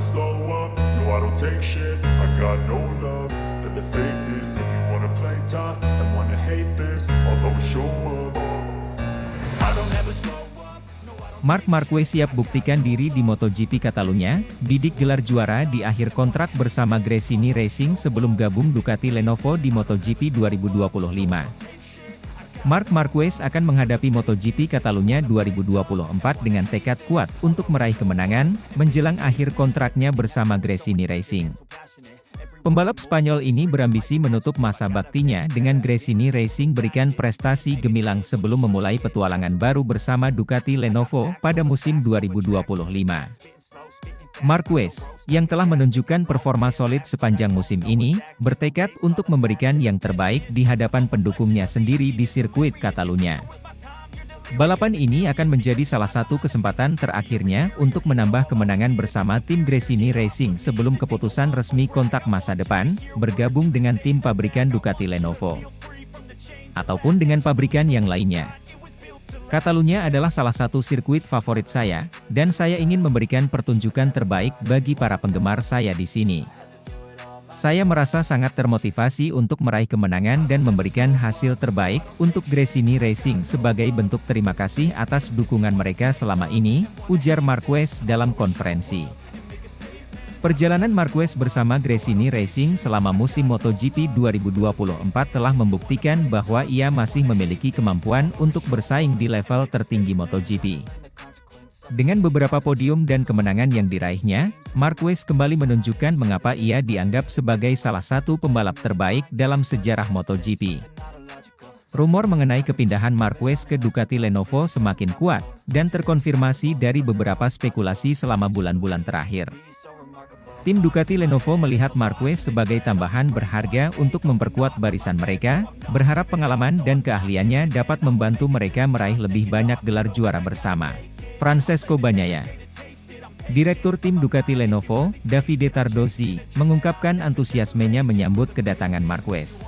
slow up, no I don't take shit. I got no love for the fakeness. If you wanna play tough and wanna hate this, I'll always show up. I don't ever slow up. Marc Marquez siap buktikan diri di MotoGP Catalunya, bidik gelar juara di akhir kontrak bersama Gresini Racing sebelum gabung Ducati Lenovo di MotoGP 2025. Marc Marquez akan menghadapi MotoGP Catalunya 2024 dengan tekad kuat untuk meraih kemenangan, menjelang akhir kontraknya bersama Gresini Racing. Pembalap Spanyol ini berambisi menutup masa baktinya dengan Gresini Racing berikan prestasi gemilang sebelum memulai petualangan baru bersama Ducati Lenovo pada musim 2025. Marquez, yang telah menunjukkan performa solid sepanjang musim ini, bertekad untuk memberikan yang terbaik di hadapan pendukungnya sendiri di sirkuit Catalunya. Balapan ini akan menjadi salah satu kesempatan terakhirnya untuk menambah kemenangan bersama tim Gresini Racing sebelum keputusan resmi kontrak masa depan, bergabung dengan tim pabrikan Ducati Lenovo. Ataupun dengan pabrikan yang lainnya. Catalunya adalah salah satu sirkuit favorit saya, dan saya ingin memberikan pertunjukan terbaik bagi para penggemar saya di sini. Saya merasa sangat termotivasi untuk meraih kemenangan dan memberikan hasil terbaik untuk Gresini Racing sebagai bentuk terima kasih atas dukungan mereka selama ini, ujar Marquez dalam konferensi. Perjalanan Marquez bersama Gresini Racing selama musim MotoGP 2024 telah membuktikan bahwa ia masih memiliki kemampuan untuk bersaing di level tertinggi MotoGP. Dengan beberapa podium dan kemenangan yang diraihnya, Marquez kembali menunjukkan mengapa ia dianggap sebagai salah satu pembalap terbaik dalam sejarah MotoGP. Rumor mengenai kepindahan Marquez ke Ducati Lenovo semakin kuat, dan terkonfirmasi dari beberapa spekulasi selama bulan-bulan terakhir. Tim Ducati Lenovo melihat Marquez sebagai tambahan berharga untuk memperkuat barisan mereka, berharap pengalaman dan keahliannya dapat membantu mereka meraih lebih banyak gelar juara bersama. Francesco Bagnaia, Direktur tim Ducati Lenovo, Davide Tardozzi, mengungkapkan antusiasmenya menyambut kedatangan Marquez.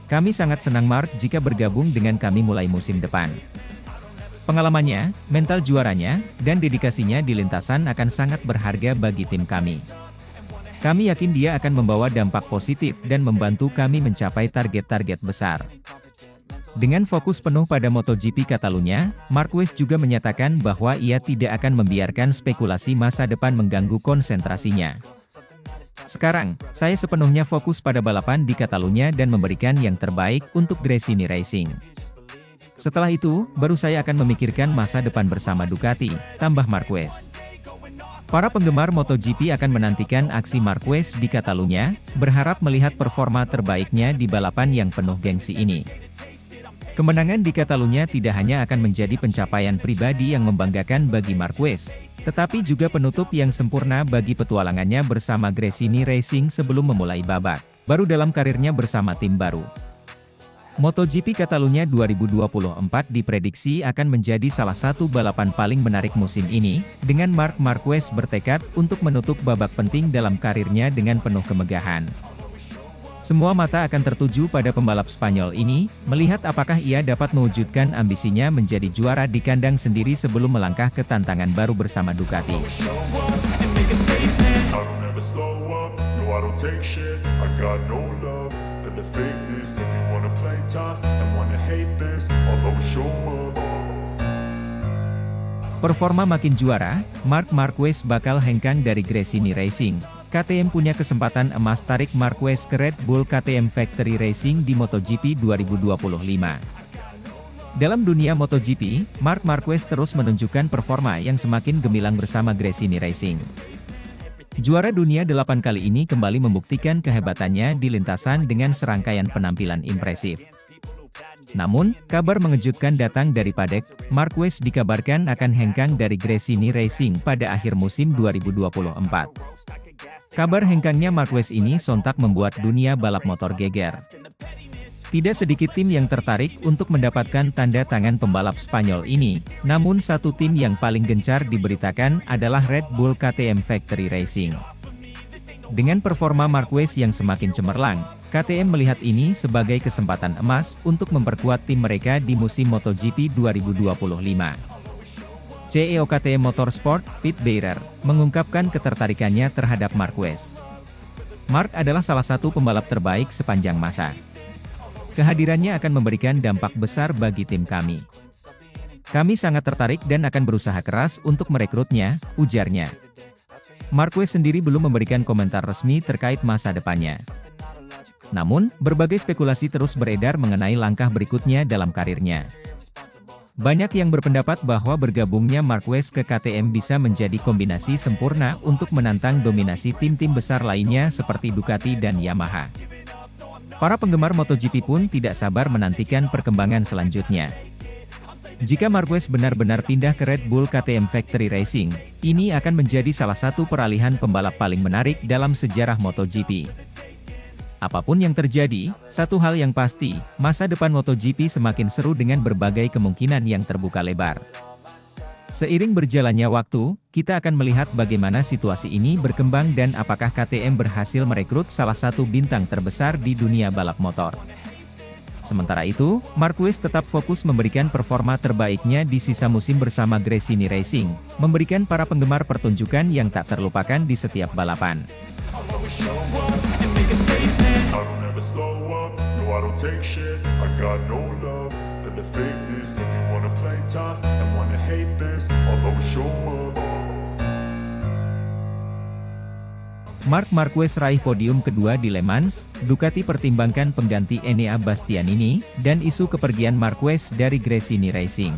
Kami sangat senang Marc jika bergabung dengan kami mulai musim depan. Pengalamannya, mental juaranya, dan dedikasinya di lintasan akan sangat berharga bagi tim kami. Kami yakin dia akan membawa dampak positif dan membantu kami mencapai target-target besar. Dengan fokus penuh pada MotoGP Catalunya, Marquez juga menyatakan bahwa ia tidak akan membiarkan spekulasi masa depan mengganggu konsentrasinya. Sekarang, saya sepenuhnya fokus pada balapan di Catalunya dan memberikan yang terbaik untuk Gresini Racing. Setelah itu, baru saya akan memikirkan masa depan bersama Ducati, tambah Marquez. Para penggemar MotoGP akan menantikan aksi Marquez di Catalunya, berharap melihat performa terbaiknya di balapan yang penuh gengsi ini. Kemenangan di Catalunya tidak hanya akan menjadi pencapaian pribadi yang membanggakan bagi Marquez, tetapi juga penutup yang sempurna bagi petualangannya bersama Gresini Racing sebelum memulai babak baru dalam karirnya bersama tim baru. MotoGP Catalunya 2024 diprediksi akan menjadi salah satu balapan paling menarik musim ini, dengan Marc Marquez bertekad untuk menutup babak penting dalam karirnya dengan penuh kemegahan. Semua mata akan tertuju pada pembalap Spanyol ini, melihat apakah ia dapat mewujudkan ambisinya menjadi juara di kandang sendiri sebelum melangkah ke tantangan baru bersama Ducati. Performa makin juara, Marc Marquez bakal hengkang dari Gresini Racing. KTM punya kesempatan emas tarik Marquez ke Red Bull KTM Factory Racing di MotoGP 2025. Dalam dunia MotoGP, Marc Marquez terus menunjukkan performa yang semakin gemilang bersama Gresini Racing. Juara dunia 8 kali ini kembali membuktikan kehebatannya di lintasan dengan serangkaian penampilan impresif. Namun, kabar mengejutkan datang dari Paddock. Marquez dikabarkan akan hengkang dari Gresini Racing pada akhir musim 2024. Kabar hengkangnya Marquez ini sontak membuat dunia balap motor geger. Tidak sedikit tim yang tertarik untuk mendapatkan tanda tangan pembalap Spanyol ini, namun satu tim yang paling gencar diberitakan adalah Red Bull KTM Factory Racing. Dengan performa Marquez yang semakin cemerlang, KTM melihat ini sebagai kesempatan emas untuk memperkuat tim mereka di musim MotoGP 2025. CEO KTM Motorsport, Pete Beirer, mengungkapkan ketertarikannya terhadap Marquez. Mark adalah salah satu pembalap terbaik sepanjang masa. Kehadirannya akan memberikan dampak besar bagi tim kami. Kami sangat tertarik dan akan berusaha keras untuk merekrutnya, ujarnya. Marquez sendiri belum memberikan komentar resmi terkait masa depannya. Namun, berbagai spekulasi terus beredar mengenai langkah berikutnya dalam karirnya. Banyak yang berpendapat bahwa bergabungnya Marquez ke KTM bisa menjadi kombinasi sempurna untuk menantang dominasi tim-tim besar lainnya seperti Ducati dan Yamaha. Para penggemar MotoGP pun tidak sabar menantikan perkembangan selanjutnya. Jika Marquez benar-benar pindah ke Red Bull KTM Factory Racing, ini akan menjadi salah satu peralihan pembalap paling menarik dalam sejarah MotoGP. Apapun yang terjadi, satu hal yang pasti, masa depan MotoGP semakin seru dengan berbagai kemungkinan yang terbuka lebar. Seiring berjalannya waktu, kita akan melihat bagaimana situasi ini berkembang dan apakah KTM berhasil merekrut salah satu bintang terbesar di dunia balap motor. Sementara itu, Marquez tetap fokus memberikan performa terbaiknya di sisa musim bersama Gresini Racing, memberikan para penggemar pertunjukan yang tak terlupakan di setiap balapan. I don't ever slow up, no I don't take shit. I got no love for the fakeness. If you wanna play tough and wanna hate this, I'll always show up. Marc Marquez raih podium kedua di Le Mans, Ducati pertimbangkan pengganti Enea Bastianini, dan isu kepergian Marquez dari Gresini Racing.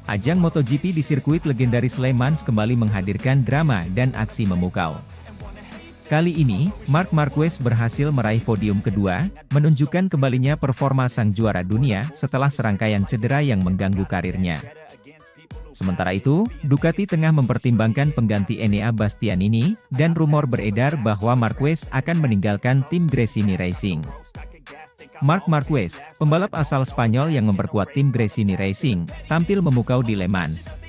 Ajang MotoGP di sirkuit legendaris Le Mans kembali menghadirkan drama dan aksi memukau. Kali ini, Marc Marquez berhasil meraih podium kedua, menunjukkan kembalinya performa sang juara dunia setelah serangkaian cedera yang mengganggu karirnya. Sementara itu, Ducati tengah mempertimbangkan pengganti Enea Bastianini, dan rumor beredar bahwa Marquez akan meninggalkan tim Gresini Racing. Marc Marquez, pembalap asal Spanyol yang memperkuat tim Gresini Racing, tampil memukau di Le Mans.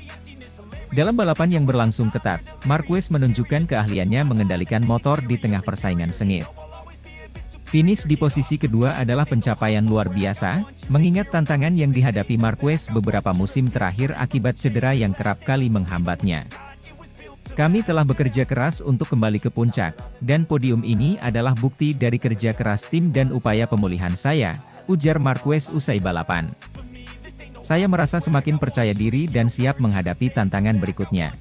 Dalam balapan yang berlangsung ketat, Marquez menunjukkan keahliannya mengendalikan motor di tengah persaingan sengit. Finish di posisi kedua adalah pencapaian luar biasa, mengingat tantangan yang dihadapi Marquez beberapa musim terakhir akibat cedera yang kerap kali menghambatnya. Kami telah bekerja keras untuk kembali ke puncak, dan podium ini adalah bukti dari kerja keras tim dan upaya pemulihan saya, ujar Marquez usai balapan. Saya merasa semakin percaya diri dan siap menghadapi tantangan berikutnya.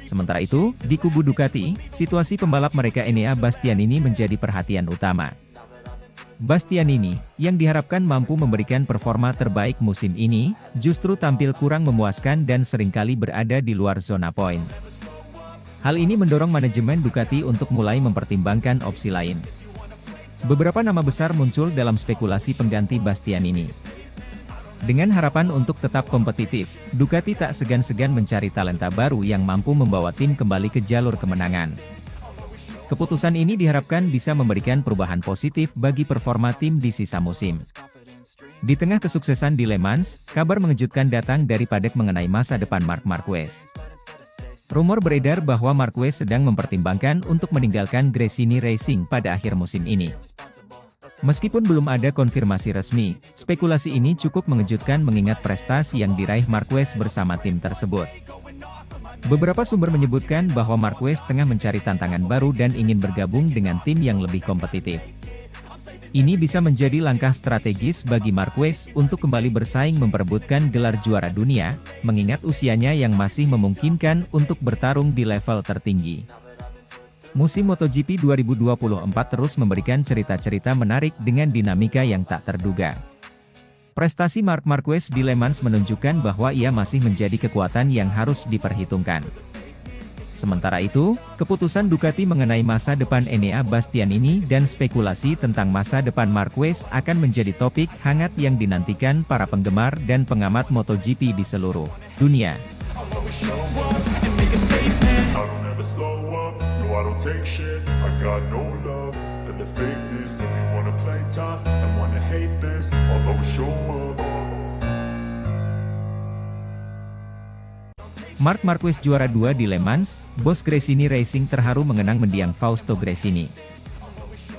Sementara itu, di kubu Ducati, situasi pembalap mereka Enea Bastianini menjadi perhatian utama. Bastianini, yang diharapkan mampu memberikan performa terbaik musim ini, justru tampil kurang memuaskan dan seringkali berada di luar zona poin. Hal ini mendorong manajemen Ducati untuk mulai mempertimbangkan opsi lain. Beberapa nama besar muncul dalam spekulasi pengganti Bastianini. Dengan harapan untuk tetap kompetitif, Ducati tak segan-segan mencari talenta baru yang mampu membawa tim kembali ke jalur kemenangan. Keputusan ini diharapkan bisa memberikan perubahan positif bagi performa tim di sisa musim. Di tengah kesuksesan di Le Mans, kabar mengejutkan datang dari Paddock mengenai masa depan Marc Marquez. Rumor beredar bahwa Marquez sedang mempertimbangkan untuk meninggalkan Gresini Racing pada akhir musim ini. Meskipun belum ada konfirmasi resmi, spekulasi ini cukup mengejutkan mengingat prestasi yang diraih Marquez bersama tim tersebut. Beberapa sumber menyebutkan bahwa Marquez tengah mencari tantangan baru dan ingin bergabung dengan tim yang lebih kompetitif. Ini bisa menjadi langkah strategis bagi Marquez untuk kembali bersaing memperebutkan gelar juara dunia, mengingat usianya yang masih memungkinkan untuk bertarung di level tertinggi. Musim MotoGP 2024 terus memberikan cerita-cerita menarik dengan dinamika yang tak terduga. Prestasi Marc Marquez di Le Mans menunjukkan bahwa ia masih menjadi kekuatan yang harus diperhitungkan. Sementara itu, keputusan Ducati mengenai masa depan Enea Bastianini dan spekulasi tentang masa depan Marquez akan menjadi topik hangat yang dinantikan para penggemar dan pengamat MotoGP di seluruh dunia. I don't take shit, I got no love for the fakeness. If you wanna play tough and wanna hate this, I'll always show up. Marc Marquez juara 2 di Le Mans, bos Gresini Racing terharu mengenang mendiang Fausto Gresini.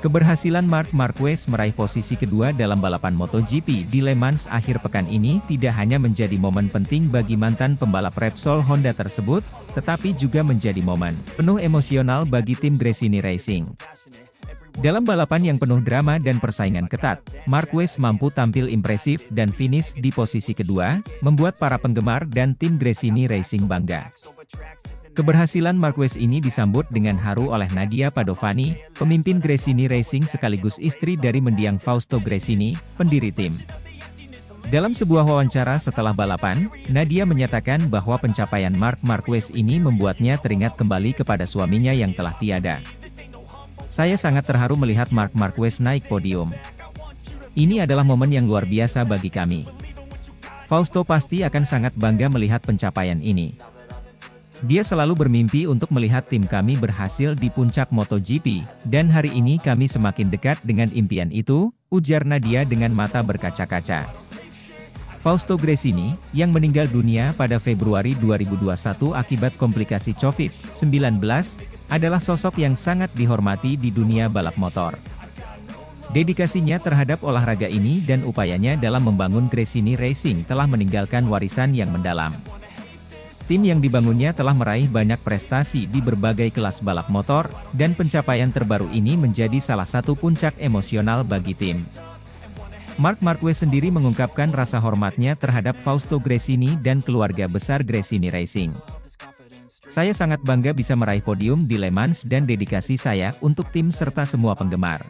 Keberhasilan Marc Marquez meraih posisi kedua dalam balapan MotoGP di Le Mans akhir pekan ini tidak hanya menjadi momen penting bagi mantan pembalap Repsol Honda tersebut, tetapi juga menjadi momen penuh emosional bagi tim Gresini Racing. Dalam balapan yang penuh drama dan persaingan ketat, Marquez mampu tampil impresif dan finish di posisi kedua, membuat para penggemar dan tim Gresini Racing bangga. Keberhasilan Marquez ini disambut dengan haru oleh Nadia Padovani, pemimpin Gresini Racing sekaligus istri dari mendiang Fausto Gresini, pendiri tim. Dalam sebuah wawancara setelah balapan, Nadia menyatakan bahwa pencapaian Marc Marquez ini membuatnya teringat kembali kepada suaminya yang telah tiada. Saya sangat terharu melihat Marc Marquez naik podium. Ini adalah momen yang luar biasa bagi kami. Fausto pasti akan sangat bangga melihat pencapaian ini. Dia selalu bermimpi untuk melihat tim kami berhasil di puncak MotoGP, dan hari ini kami semakin dekat dengan impian itu, ujar Nadia dengan mata berkaca-kaca. Fausto Gresini, yang meninggal dunia pada Februari 2021 akibat komplikasi COVID-19, adalah sosok yang sangat dihormati di dunia balap motor. Dedikasinya terhadap olahraga ini dan upayanya dalam membangun Gresini Racing telah meninggalkan warisan yang mendalam. Tim yang dibangunnya telah meraih banyak prestasi di berbagai kelas balap motor, dan pencapaian terbaru ini menjadi salah satu puncak emosional bagi tim. Marc Marquez sendiri mengungkapkan rasa hormatnya terhadap Fausto Gresini dan keluarga besar Gresini Racing. Saya sangat bangga bisa meraih podium di Le Mans dan dedikasi saya untuk tim serta semua penggemar.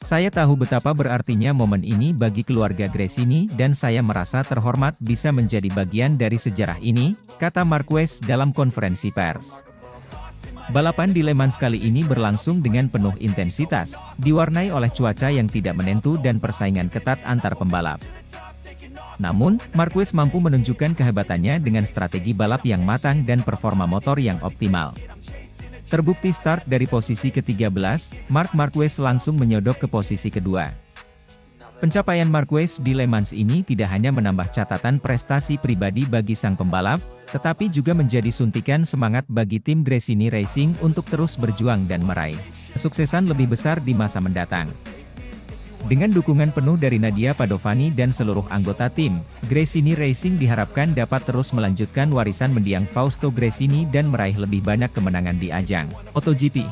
Saya tahu betapa berartinya momen ini bagi keluarga Gresini dan saya merasa terhormat bisa menjadi bagian dari sejarah ini, kata Marquez dalam konferensi pers. Balapan di Le Mans kali ini berlangsung dengan penuh intensitas, diwarnai oleh cuaca yang tidak menentu dan persaingan ketat antar pembalap. Namun, Marquez mampu menunjukkan kehebatannya dengan strategi balap yang matang dan performa motor yang optimal. Terbukti start dari posisi ke-13, Marc Marquez langsung menyodok ke posisi kedua. Pencapaian Marquez di Le Mans ini tidak hanya menambah catatan prestasi pribadi bagi sang pembalap, tetapi juga menjadi suntikan semangat bagi tim Gresini Racing untuk terus berjuang dan meraih kesuksesan lebih besar di masa mendatang. Dengan dukungan penuh dari Nadia Padovani dan seluruh anggota tim, Gresini Racing diharapkan dapat terus melanjutkan warisan mendiang Fausto Gresini dan meraih lebih banyak kemenangan di ajang MotoGP.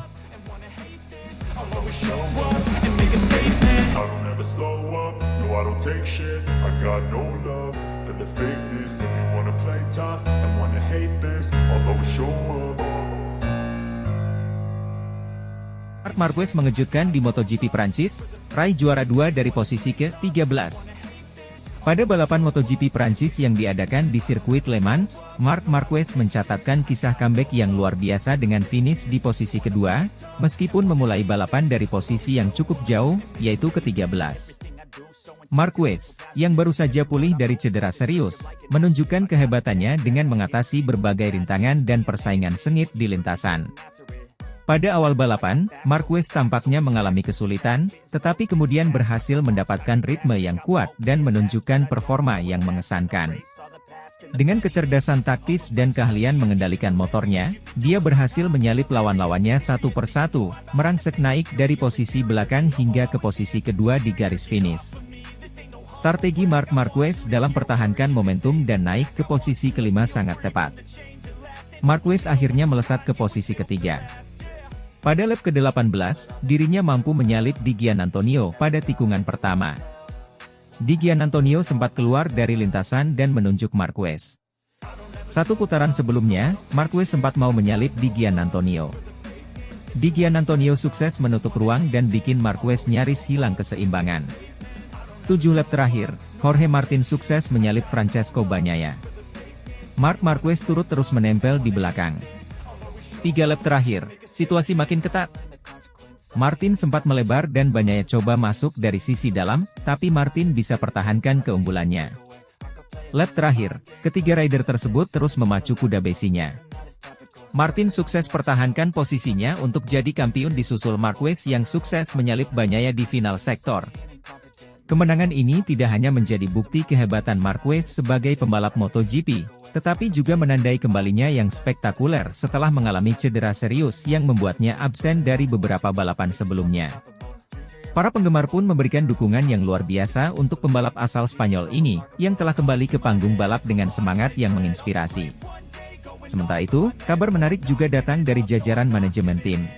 Marc Marquez mengejutkan di MotoGP Prancis, raih juara 2 dari posisi ke-13. Pada balapan MotoGP Prancis yang diadakan di sirkuit Le Mans, Marc Marquez mencatatkan kisah comeback yang luar biasa dengan finish di posisi kedua, meskipun memulai balapan dari posisi yang cukup jauh, yaitu ke-13. Marquez, yang baru saja pulih dari cedera serius, menunjukkan kehebatannya dengan mengatasi berbagai rintangan dan persaingan sengit di lintasan. Pada awal balapan, Marquez tampaknya mengalami kesulitan, tetapi kemudian berhasil mendapatkan ritme yang kuat dan menunjukkan performa yang mengesankan. Dengan kecerdasan taktis dan keahlian mengendalikan motornya, dia berhasil menyalip lawan-lawannya satu persatu, merangsek naik dari posisi belakang hingga ke posisi kedua di garis finish. Strategi Marc Marquez dalam pertahankan momentum dan naik ke posisi kelima sangat tepat. Marquez akhirnya melesat ke posisi ketiga. Pada lap ke-18, dirinya mampu menyalip Di Giannantonio pada tikungan pertama. Di Giannantonio sempat keluar dari lintasan dan menunjuk Marquez. Satu putaran sebelumnya, Marquez sempat mau menyalip Di Giannantonio. Di Giannantonio sukses menutup ruang dan bikin Marquez nyaris hilang keseimbangan. 7 lap terakhir, Jorge Martin sukses menyalip Francesco Bagnaia. Marc Marquez turut terus menempel di belakang. 3 lap terakhir, situasi makin ketat. Martin sempat melebar dan Bagnaia coba masuk dari sisi dalam, tapi Martin bisa pertahankan keunggulannya. Lap terakhir, ketiga rider tersebut terus memacu kuda besinya. Martin sukses pertahankan posisinya untuk jadi kampiun disusul Marquez yang sukses menyalip Bagnaia di final sektor. Kemenangan ini tidak hanya menjadi bukti kehebatan Marquez sebagai pembalap MotoGP, tetapi juga menandai kembalinya yang spektakuler setelah mengalami cedera serius yang membuatnya absen dari beberapa balapan sebelumnya. Para penggemar pun memberikan dukungan yang luar biasa untuk pembalap asal Spanyol ini, yang telah kembali ke panggung balap dengan semangat yang menginspirasi. Sementara itu, kabar menarik juga datang dari jajaran manajemen tim.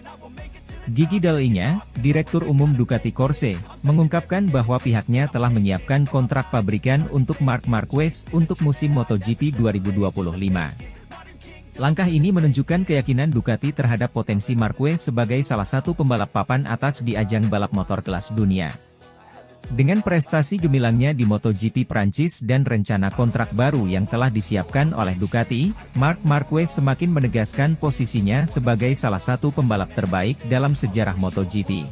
Gigi Dall'Igna, Direktur Umum Ducati Corse, mengungkapkan bahwa pihaknya telah menyiapkan kontrak pabrikan untuk Marc Marquez untuk musim MotoGP 2025. Langkah ini menunjukkan keyakinan Ducati terhadap potensi Marquez sebagai salah satu pembalap papan atas di ajang balap motor kelas dunia. Dengan prestasi gemilangnya di MotoGP Prancis dan rencana kontrak baru yang telah disiapkan oleh Ducati, Marc Marquez semakin menegaskan posisinya sebagai salah satu pembalap terbaik dalam sejarah MotoGP.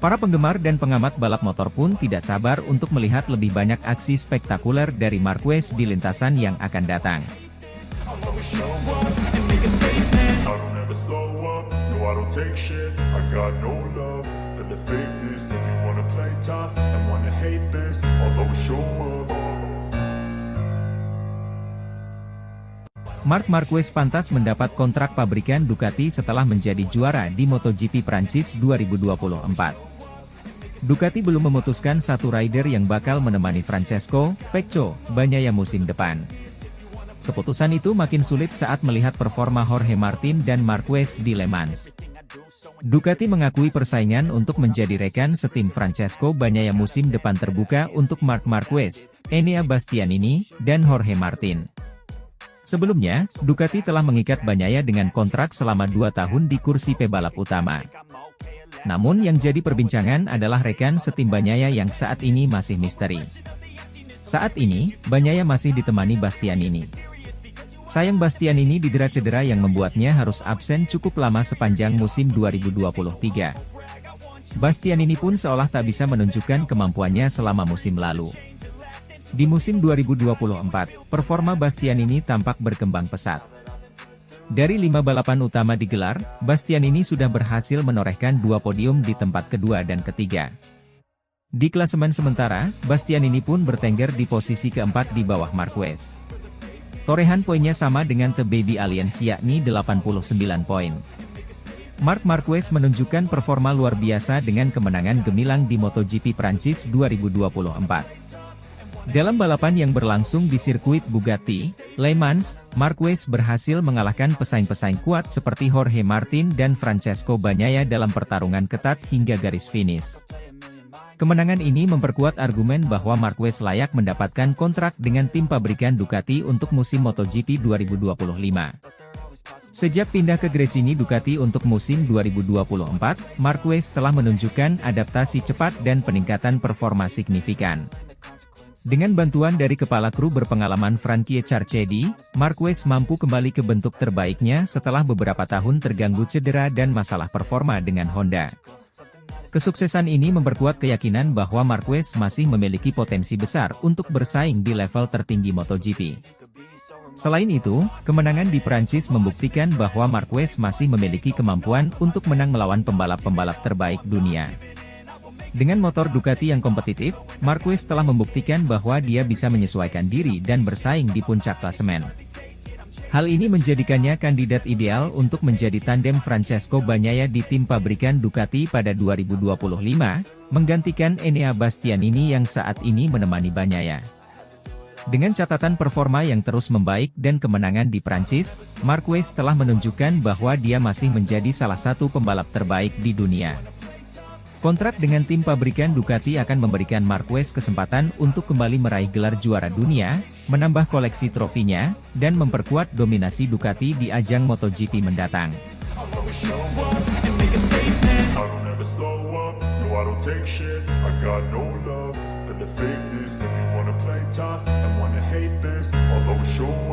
Para penggemar dan pengamat balap motor pun tidak sabar untuk melihat lebih banyak aksi spektakuler dari Marquez di lintasan yang akan datang. The fakeness, if you wanna play tough and wanna hate this, I'll always show up. Marc Marquez pantas mendapat kontrak pabrikan Ducati setelah menjadi juara di MotoGP Prancis 2024. Ducati belum memutuskan satu rider yang bakal menemani Francesco Pecco Bagnaia musim depan. Keputusan itu makin sulit saat melihat performa Jorge Martin dan Marquez di Le Mans. Ducati mengakui persaingan untuk menjadi rekan setim Francesco Bagnaia musim depan terbuka untuk Marc Marquez, Enea Bastianini, dan Jorge Martin. Sebelumnya, Ducati telah mengikat Bagnaia dengan kontrak selama 2 tahun di kursi pebalap utama. Namun yang jadi perbincangan adalah rekan setim Bagnaia yang saat ini masih misteri. Saat ini, Bagnaia masih ditemani Bastianini. Sayang Bastianini didera cedera yang membuatnya harus absen cukup lama sepanjang musim 2023. Bastianini pun seolah tak bisa menunjukkan kemampuannya selama musim lalu. Di musim 2024, performa Bastianini tampak berkembang pesat. Dari 5 balapan utama digelar, Bastianini sudah berhasil menorehkan 2 podium di tempat kedua dan ketiga. Di klasemen sementara, Bastianini pun bertengger di posisi keempat di bawah Marquez. Torehan poinnya sama dengan The Baby Alliance yakni 89 poin. Marc Marquez menunjukkan performa luar biasa dengan kemenangan gemilang di MotoGP Prancis 2024. Dalam balapan yang berlangsung di sirkuit Bugatti, Le Mans, Marquez berhasil mengalahkan pesaing-pesaing kuat seperti Jorge Martin dan Francesco Bagnaia dalam pertarungan ketat hingga garis finish. Kemenangan ini memperkuat argumen bahwa Marquez layak mendapatkan kontrak dengan tim pabrikan Ducati untuk musim MotoGP 2025. Sejak pindah ke Gresini Ducati untuk musim 2024, Marquez telah menunjukkan adaptasi cepat dan peningkatan performa signifikan. Dengan bantuan dari kepala kru berpengalaman Frankie Carchedi, Marquez mampu kembali ke bentuk terbaiknya setelah beberapa tahun terganggu cedera dan masalah performa dengan Honda. Kesuksesan ini memperkuat keyakinan bahwa Marquez masih memiliki potensi besar untuk bersaing di level tertinggi MotoGP. Selain itu, kemenangan di Prancis membuktikan bahwa Marquez masih memiliki kemampuan untuk menang melawan pembalap-pembalap terbaik dunia. Dengan motor Ducati yang kompetitif, Marquez telah membuktikan bahwa dia bisa menyesuaikan diri dan bersaing di puncak klasemen. Hal ini menjadikannya kandidat ideal untuk menjadi tandem Francesco Bagnaia di tim pabrikan Ducati pada 2025, menggantikan Enea Bastianini yang saat ini menemani Bagnaia. Dengan catatan performa yang terus membaik dan kemenangan di Prancis, Marquez telah menunjukkan bahwa dia masih menjadi salah satu pembalap terbaik di dunia. Kontrak dengan tim pabrikan Ducati akan memberikan Marquez kesempatan untuk kembali meraih gelar juara dunia, menambah koleksi trofinya, dan memperkuat dominasi Ducati di ajang MotoGP mendatang. For the fakeness, if you wanna play tough and wanna hate this, I'll always show up.